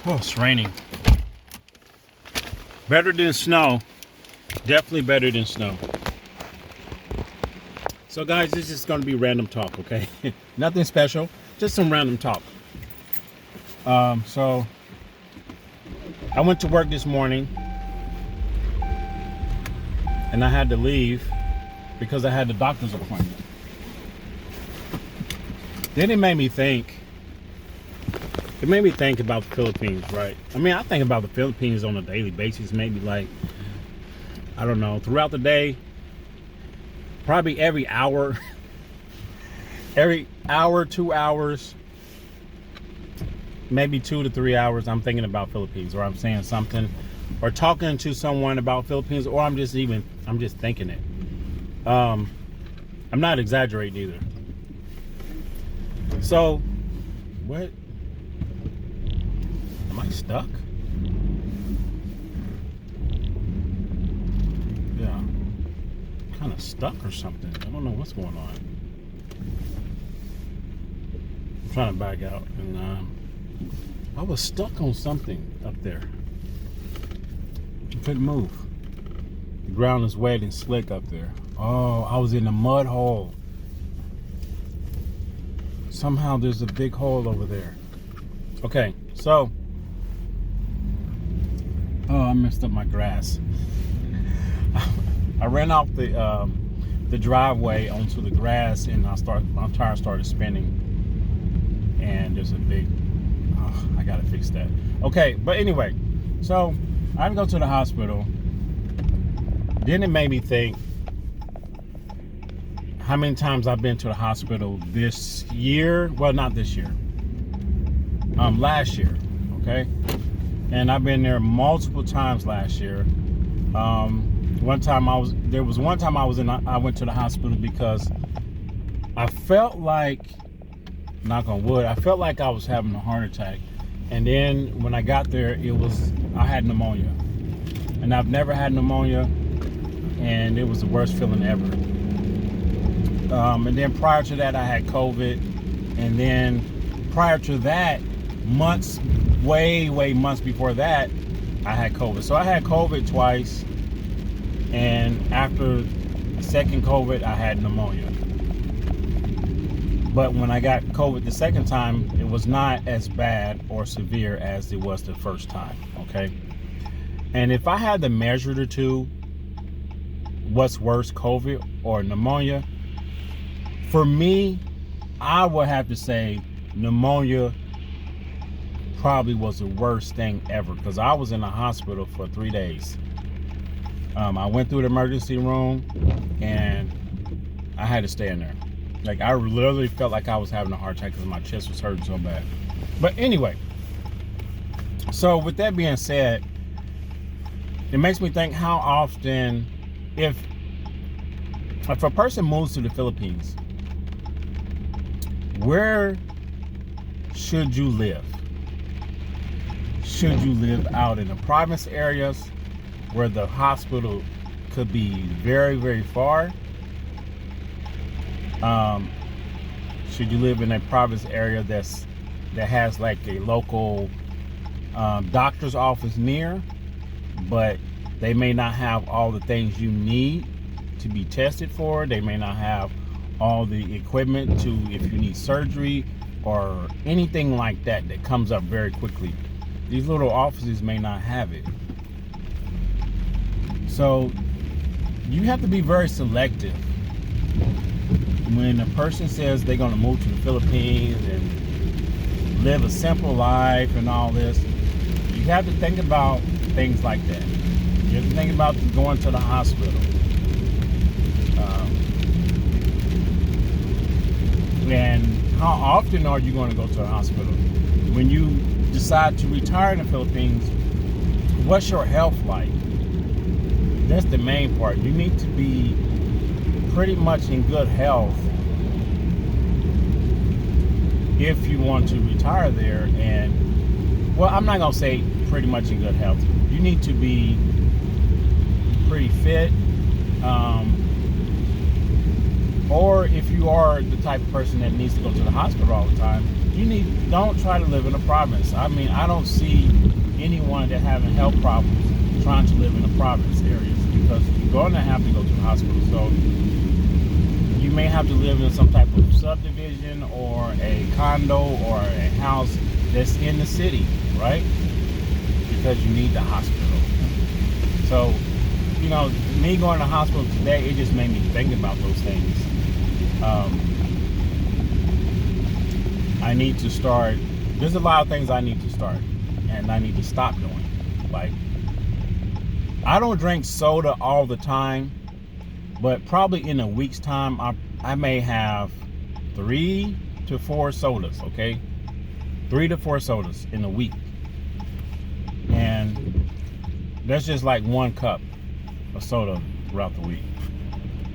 Oh, it's raining. Better than snow. Definitely better than snow. So guys, this is going to be random talk, okay? Nothing special, just some random talk. So I went to work this morning and I had to leave because I had the doctor's appointment. Then it made me think about the Philippines, right? I mean, I think about the Philippines on a daily basis, maybe like, I don't know, throughout the day, probably every hour, 2 hours, maybe 2 to 3 hours, I'm thinking about Philippines, or I'm saying something, or talking to someone about Philippines, or I'm just thinking it. I'm not exaggerating either. So, what? Am I stuck? Yeah. Kind of stuck or something. I don't know what's going on. I'm trying to back out, and I was stuck on something up there. I couldn't move. The ground is wet and slick up there. Oh, I was in a mud hole. Somehow there's a big hole over there. Okay, so I messed up my grass. I ran off the driveway onto the grass, and my tire started spinning. And there's a big, I gotta fix that. Okay, but anyway, so I didn't go to the hospital. Then it made me think how many times I've been to the hospital this year. Well, not this year. Last year, okay? And I've been there multiple times last year. One time I went to the hospital because I felt like, knock on wood, I felt like I was having a heart attack. And then when I got there, I had pneumonia. And I've never had pneumonia, and it was the worst feeling ever. And then prior to that, I had COVID. And then prior to that, months before that, I had COVID. So I had COVID twice. And after the second COVID, I had pneumonia. But when I got COVID the second time, it was not as bad or severe as it was the first time, okay? And if I had to measure the two, what's worse, COVID or pneumonia, for me, I would have to say pneumonia probably was the worst thing ever, because I was in the hospital for 3 days. I went through the emergency room and I had to stay in there. Like, I literally felt like I was having a heart attack because my chest was hurting so bad. But anyway, so with that being said, it makes me think how often, if a person moves to the Philippines, where should you live? Should you live out in the province areas where the hospital could be very, very far? Should you live in a province area that has like a local doctor's office near, but they may not have all the things you need to be tested for? They may not have all the equipment to, if you need surgery or anything like that comes up very quickly. These little offices may not have it. So you have to be very selective. When a person says they're going to move to the Philippines and live a simple life and all this, you have to think about things like that. You have to think about going to the hospital. And how often are you going to go to the hospital? When you decide to retire in the Philippines, what's your health like? That's the main part. You need to be pretty much in good health if you want to retire there. And, well, I'm not going to say pretty much in good health. You need to be pretty fit, or if you are the type of person that needs to go to the hospital all the time, don't try to live in a province. I mean, I don't see anyone that having health problems trying to live in the province areas, because you're going to have to go to the hospital. So you may have to live in some type of subdivision or a condo or a house that's in the city, right? Because you need the hospital. So, me going to the hospital today, it just made me think about those things. I need to start. There's a lot of things I need to start, and I need to stop doing. Like, I don't drink soda all the time, but probably in a week's time, I may have 3 to 4 sodas, okay? 3 to 4 sodas in a week. And that's just like 1 cup of soda throughout the week.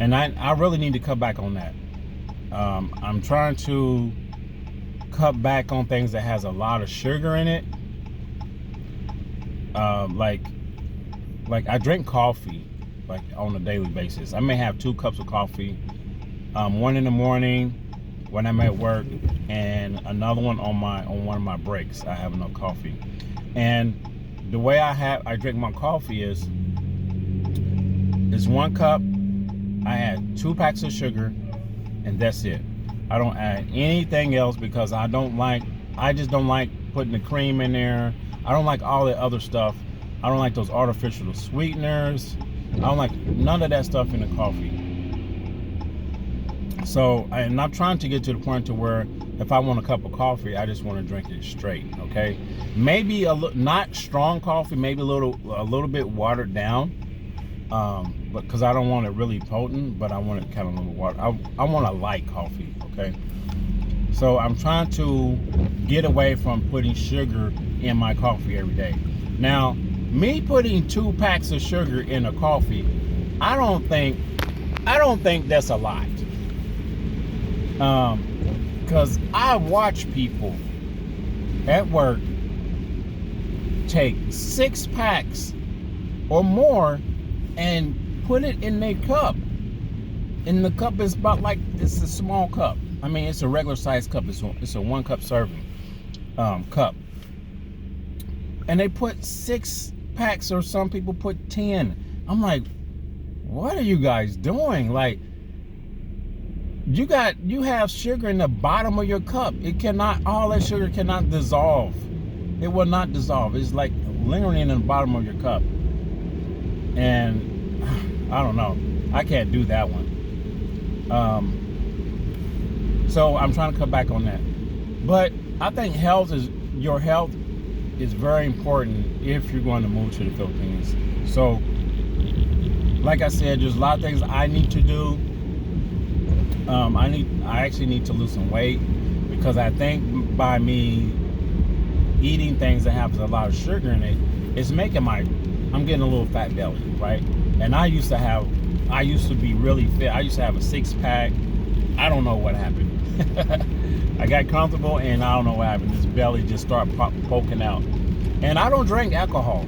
And I really need to cut back on that. I'm trying to cut back on things that has a lot of sugar in it. Like I drink coffee like on a daily basis. I may have 2 cups of coffee, one in the morning when I'm at work, and another one on one of my breaks. I have enough coffee. And the way I drink my coffee is 1 cup. I add 2 packs of sugar, and that's it. I don't add anything else, because I just don't like putting the cream in there. I don't like all the other stuff. I don't like those artificial sweeteners. I don't like none of that stuff in the coffee. So, and I'm trying to get to the point to where if I want a cup of coffee, I just want to drink it straight, okay? Maybe not strong coffee, maybe a little bit watered down, but because I don't want it really potent, but I want it kind of a little water. I want a light coffee, okay? So I'm trying to get away from putting sugar in my coffee every day. Now, me putting 2 packs of sugar in a coffee, I don't think that's a lot. Because I watch people at work take 6 packs or more and put it in their cup. And the cup is about like, it's a small cup. I mean, it's a regular size cup. It's a 1 cup serving cup. And they put 6 packs, or some people put 10. I'm like, what are you guys doing? Like, you have sugar in the bottom of your cup. All that sugar cannot dissolve. It will not dissolve. It's like lingering in the bottom of your cup. And I don't know. I can't do that one. So I'm trying to cut back on that. But I think your health is very important if you're going to move to the Philippines. So, like I said, there's a lot of things I need to do. I actually need to lose some weight, because I think by me eating things that have a lot of sugar in it, it's making I'm getting a little fat belly, right? And I used to be really fit. I used to have a 6-pack. I don't know what happened. I got comfortable, and I don't know what happened. This belly just started poking out. And I don't drink alcohol.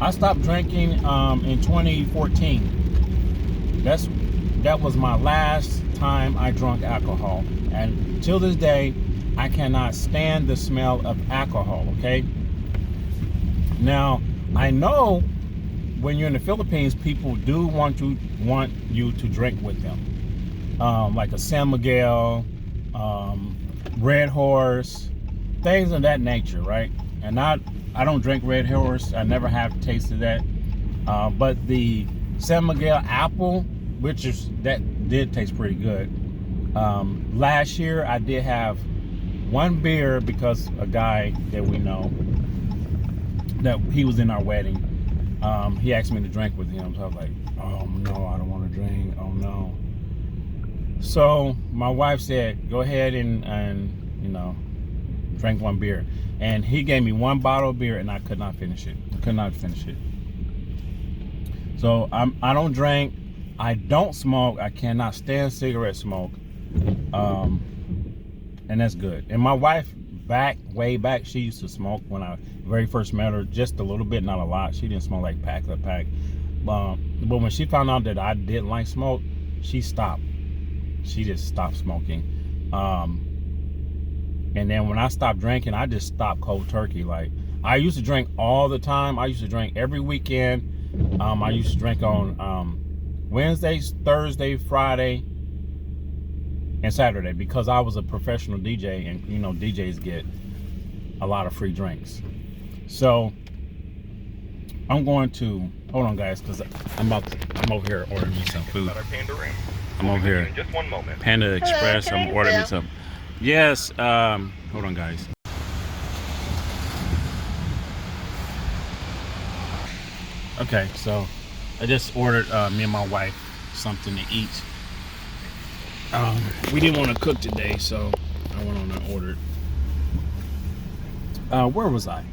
I stopped drinking in 2014. That was my last time I drank alcohol. And till this day, I cannot stand the smell of alcohol, okay? Now, I know when you're in the Philippines, people do want you to drink with them. Like a San Miguel, Red Horse, things of that nature, right? And I don't drink Red Horse. I never have tasted that. But the San Miguel apple, that did taste pretty good. Last year I did have 1 beer, because a guy that we know, that he was in our wedding, he asked me to drink with him. So I was like, oh no, I don't want to drink. Oh no. So my wife said, go ahead and drink 1 beer. And he gave me 1 bottle of beer, and I could not finish it. So I don't drink. I don't smoke. I cannot stand cigarette smoke. And that's good. And my wife, way back, she used to smoke when I very first met her, just a little bit, not a lot. She didn't smoke like pack to pack. But when she found out that I didn't like smoke, she stopped. she just stopped smoking. And then when I stopped drinking, I just stopped cold turkey. Like, I used to drink all the time. I used to drink every weekend. I used to drink on Wednesdays, Thursday, Friday, and Saturday, because I was a professional DJ, and you know, DJs get a lot of free drinks. So I'm going to hold on, guys, because I'm over here ordering me some food. I'm over here. Just one moment. Panda Express. I'm ordering me some. Yes. Hold on, guys. Okay, so I just ordered me and my wife something to eat. We didn't want to cook today, so I went on and ordered. Where was I?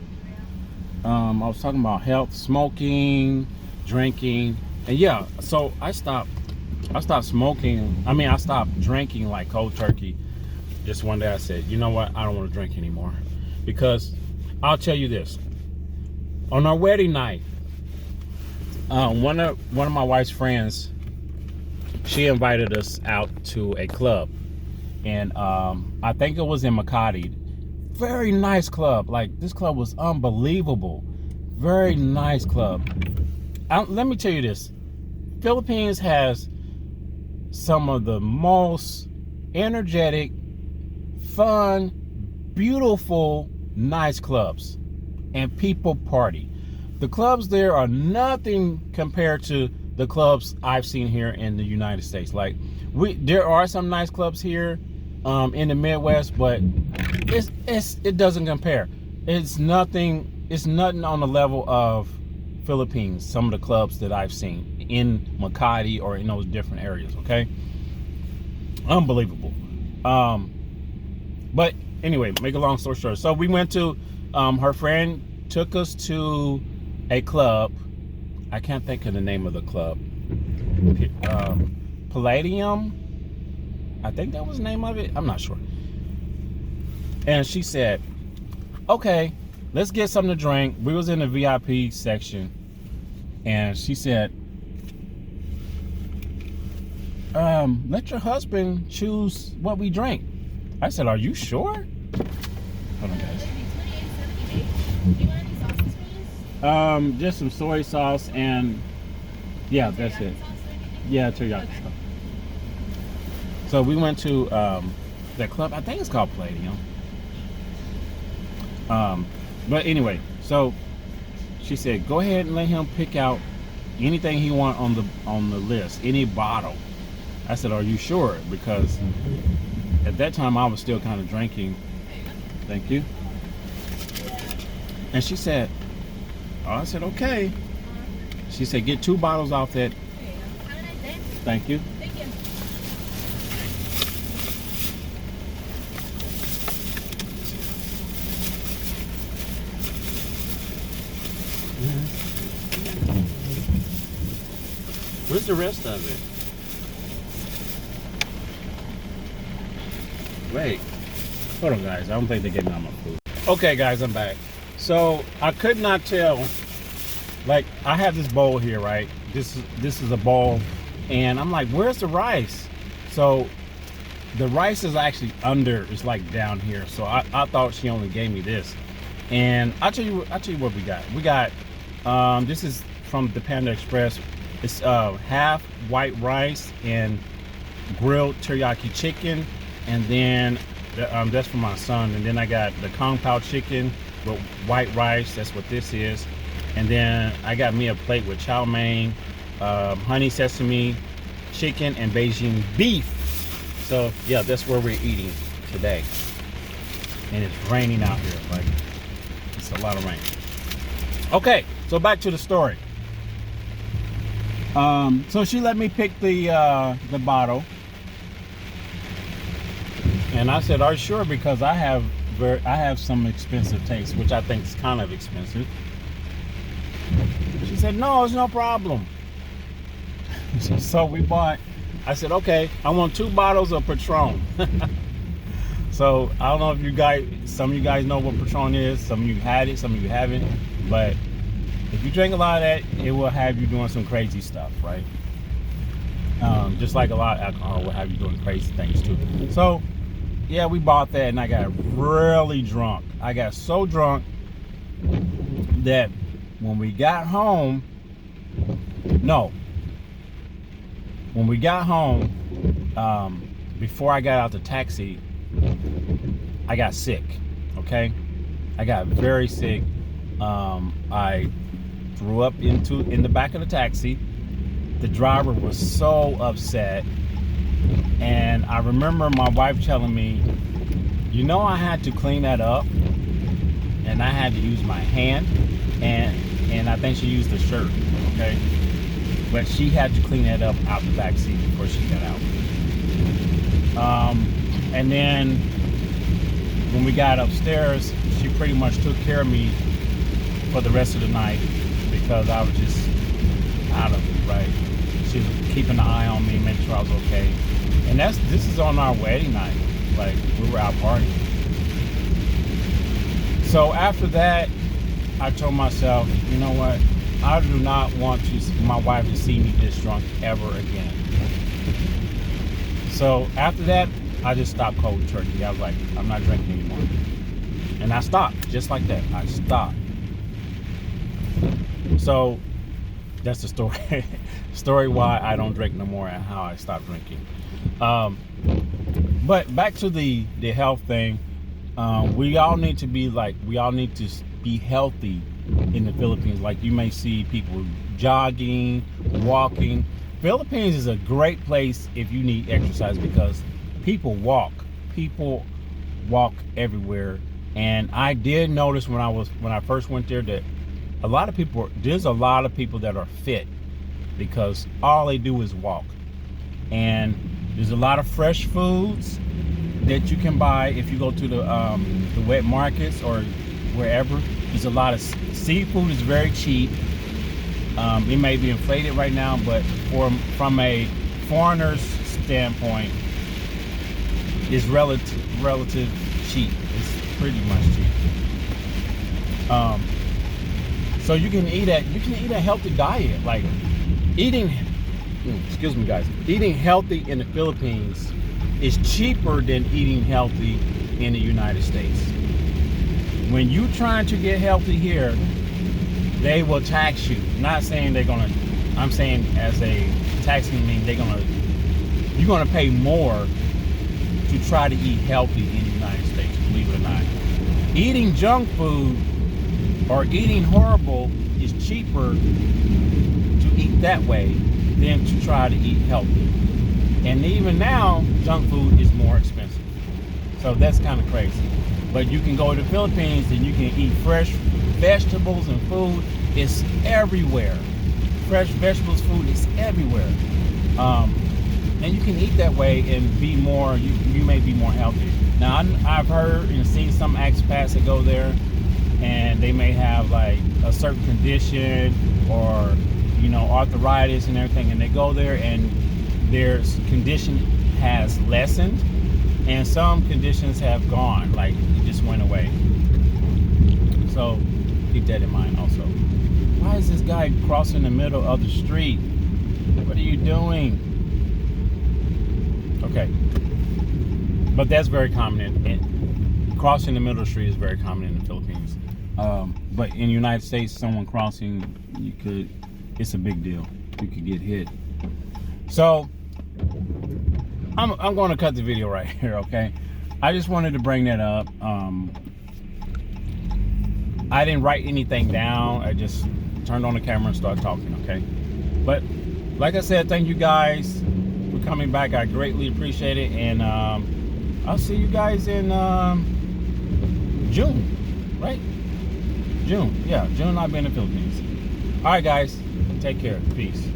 I was talking about health, smoking, drinking, and yeah. So I stopped smoking. I mean, I stopped drinking like cold turkey. Just one day I said, you know what? I don't want to drink anymore, because I'll tell you this. On our wedding night, one of my wife's friends, she invited us out to a club, and I think it was in Makati. Very nice club. Like, this club was unbelievable. Very nice club. Let me tell you this. Philippines has some of the most energetic, fun, beautiful, nice clubs, and people party. The clubs there are nothing compared to the clubs I've seen here in the United States. Like, there are some nice clubs here in the Midwest, but it doesn't compare. It's nothing on the level of Philippines, some of the clubs that I've seen in Makati or in those different areas. Okay, unbelievable. But anyway, make a long story short, so we went to her friend took us to a club. I can't think of the name of the club. Palladium, I think that was the name of it. I'm not sure. And she said, okay, let's get something to drink. We was in the VIP section, and she said, let your husband choose what we drink. I said, are you sure? Hold on, guys. Just some soy sauce, and yeah, that's it. Yeah, teriyaki stuff. So we went to that club. I think it's called Palladium. But anyway, so she said, go ahead and let him pick out anything he want on the list, any bottle. I said, are you sure? Because at that time I was still kind of drinking. Thank you. And she said, oh, I said, okay. She said, get 2 bottles off that. Thank you. Thank you. Where's the rest of it? Wait. Hold on, guys. I don't think they gave me all my food. Okay, guys, I'm back. So I could not tell. Like, I have this bowl here, right? This is a bowl, and I'm like, where's the rice? So the rice is actually under. It's like down here. So I thought she only gave me this. And I'll tell you what we got. We got this is from the Panda Express. It's half white rice and grilled teriyaki chicken, and then that's for my son. And then I got the Kung Pao chicken with white rice. That's what this is. And then I got me a plate with chow mein, honey sesame chicken, and Beijing beef. So yeah, that's where we're eating today. And it's raining out here. Like, it's a lot of rain. Okay, so back to the story. So she let me pick the bottle, and I said, "Are you sure?" Because I have some expensive taste, which I think is kind of expensive. She said, "No, it's no problem." So we bought. I said, "Okay, I want 2 bottles of Patron." So I don't know if some of you guys know what Patron is. Some of you had it, some of you haven't. But if you drink a lot of that, it will have you doing some crazy stuff, right? Just like a lot of alcohol will have you doing crazy things too. So yeah, we bought that, and I got really drunk. I got so drunk that when we got home, before I got out the taxi, I got sick. Okay, I got very sick. I threw up in the back of the taxi. The driver was so upset, and I remember my wife telling me, I had to clean that up, and I had to use my hand, and I think she used the shirt, okay? But she had to clean that up out the back seat before she got out. And then when we got upstairs, she pretty much took care of me for the rest of the night because I was just out of it, right? She was keeping an eye on me, making sure I was okay. And this is on our wedding night. Like, we were out partying. So after that, I told myself, you know what? I do not want my wife to see me this drunk ever again. So after that, I just stopped cold turkey. I was like, I'm not drinking anymore. And I stopped, just like that. I stopped. So that's the story. Story why I don't drink no more and how I stopped drinking. But back to the health thing. We all need to be healthy in the Philippines. Like, you may see people jogging, walking. Philippines is a great place if you need exercise because people walk everywhere. And I did notice when I first went there that there's a lot of people that are fit because all they do is walk. And there's a lot of fresh foods that you can buy if you go to the wet markets or wherever. There's a lot of seafood is very cheap. It may be inflated right now, but from a foreigner's standpoint, it's relative cheap. It's pretty much cheap. So you can eat a healthy diet. Like eating healthy in the Philippines is cheaper than eating healthy in the United States. When you trying to get healthy here, they will tax you. Not saying I'm saying as a taxing mean you're gonna pay more to try to eat healthy in the United States, believe it or not. Eating junk food or eating horrible is cheaper to eat that way than to try to eat healthy. And even now, junk food is more expensive. So that's kind of crazy. But you can go to the Philippines and you can eat fresh vegetables and food. It's everywhere. Fresh vegetables, food is everywhere. And you can eat that way and be more, you may be more healthy. Now, I've heard and seen some expats that go there and they may have like a certain condition or, arthritis and everything. And they go there and their condition has lessened and some conditions have gone, like it just went away. So keep that in mind also. Why is this guy crossing the middle of the street? What are you doing? Okay. But that's very common in crossing the middle of the street is very common in the Philippines. But in the United States, someone crossing, it's a big deal. You could get hit. So I'm going to cut the video right here, okay? I just wanted to bring that up. I didn't write anything down. I just turned on the camera and started talking, okay? But like I said, thank you guys for coming back. I greatly appreciate it. And I'll see you guys in June, right? June. Yeah, June I'll be in the Philippines. All right, guys. Take care. Peace.